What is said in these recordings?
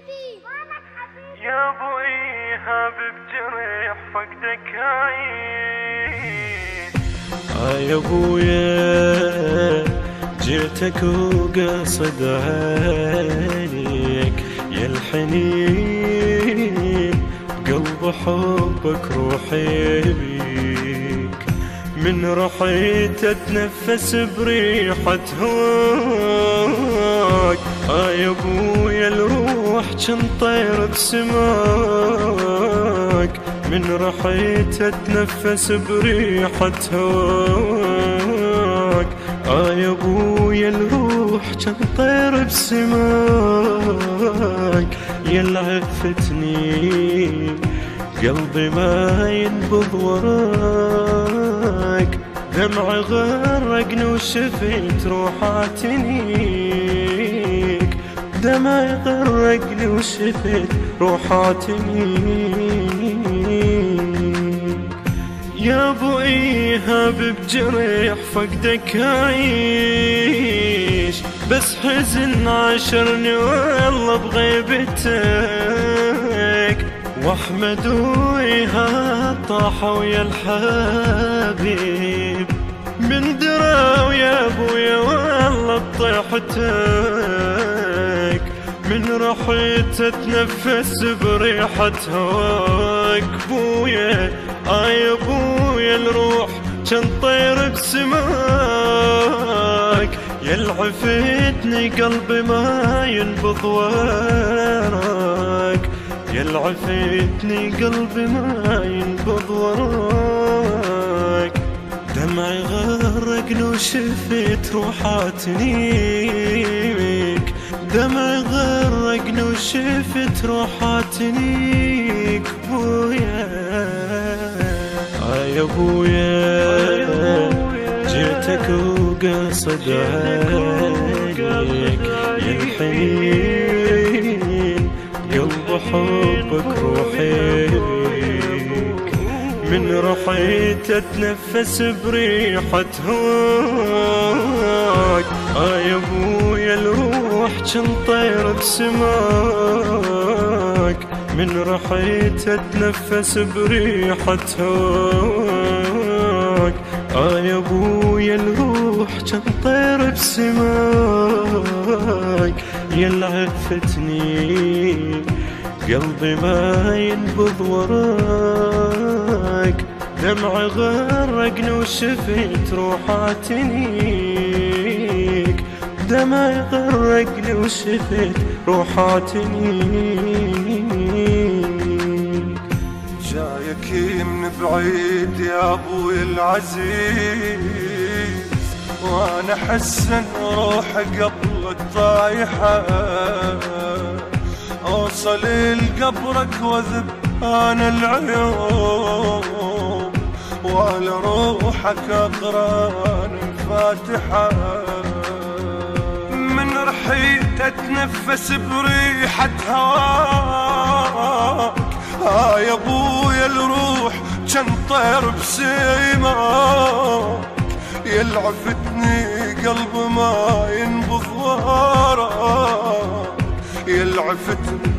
يا ابو ايهاب بجريح فقدك عايش. يا ابويا جيتك وقصد عليك يا الحنين، قلب حبك روحي بيك، من رحيت اتنفس بريحة هواك. يا ابويا الروح جن طير بسماك، من رحيت اتنفس بريحة هواك. يا ابويا الروح جن طير بسماك، يلا عفتني قلبي ما ينبض وراك، دمع غرقني وشفيت روحاتنيك، دمع غرقني وشفيت روحاتنيك. يا ابو ايهاب بجريح فقدك عايش، بس حزن عاشرني والله بغيبتك، واحمد وايهاب طاحوا ويا الحبيب، من درا ويا ابويا والله بطيحتك، من رحيت اتنفس بريحة هواك. بويا يا ابويا الروح جن طير بسماك، يلعفتني قلبي ما ينبض وراك، يلعفتني قلبي ما ينبض وراك، دمعي غرقني وشفيت روحاتنيك، دمعي غرقني وشفت روحاتنيك. بويا يا ابويا جيتك وقصد عليك يا الحنين، قلب حبك روحي بيك، من رحيت اتنفس بريحة هواك. يا ابويا الروح جن طير بسماك، من رحيت اتنفس بريحة هواك. يا ابويا الروح جن طير بسماك، يلا عفتني قلبي ما ينبض وراك، دمع غرقني وشفيت روحاتنيك، دمع غرقني وشفيت روحاتنيك. جايك من بعيد يا ابوي العزيز، وانا حسن روحي قبل الطايحة، اوصل لقبرك واذب انا العيون، وعلى روحك اقران الفاتحة، من رحيت اتنفس بريحة هواك. يا ابويا الروح جن طير بسيماك، يلعفتني قلب ما ينبض وراك، يلعفتني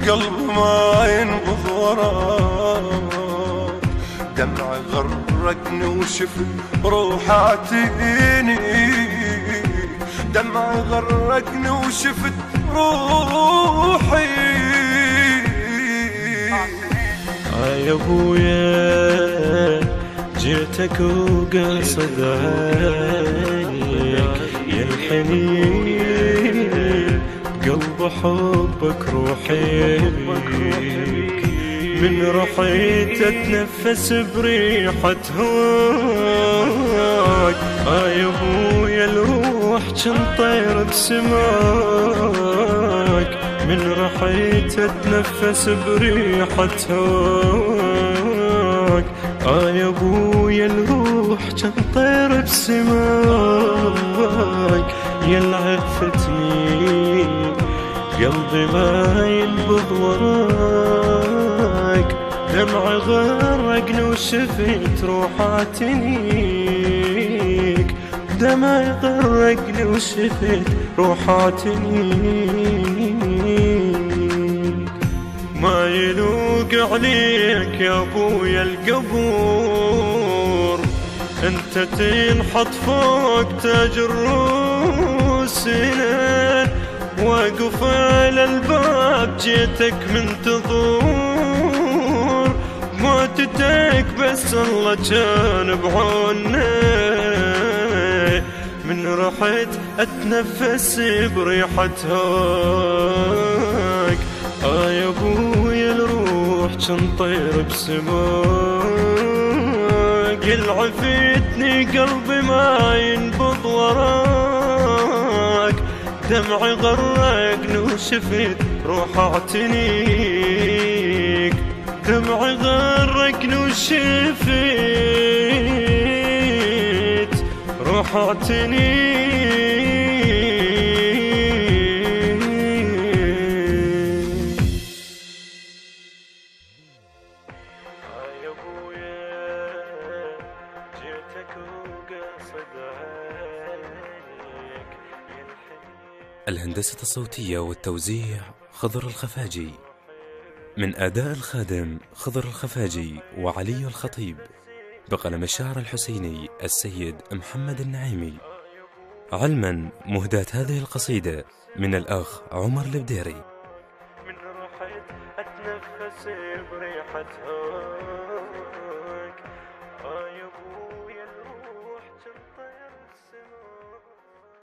قلب ما ينبض وراك، دمع غرقني وشفت روحاتيني، دمع غرقني وشفت روحي. يا ابويا جيتك وقصد عليك يا الحنين، قلب حبك روحي بيك، من رحيت اتنفس بريحة هواك. يا ابويا الروح جن طير بسماك، من رحيت اتنفس بريحة هواك. يا ابويا الروح جن طير بسماك، يلا عفتني قلبي ما ينبض وراك، دمع غرقني وشفيت روحاتنيك، دمع غرقني وشفيت روحاتنيك. عليك يا ابويا القبور، انت تنحط فوق تاج الروس سنين، واقف على الباب جيتك منتظور، موتتك بس الله كان بعوني، من رحت اتنفس بريحة هواك، يا ابويا الروح جن طير بسماك، العفتني قلبي ما ينبض وراك، دمعي غرقني وشفت روح اعتنيك، دمعي غرقني وشفت روح اعتنيك. يا ابويا جيتك وقصد عينيك. الهندسة الصوتية والتوزيع خضر الخفاجي، من أداء الخادم خضر الخفاجي وعلي الخطيب، بقلم الشاعر الحسيني السيد محمد النعيمي. علما مهداة هذه القصيدة من الأخ عمر البديري. من رحت أتنفس بريحة هواك.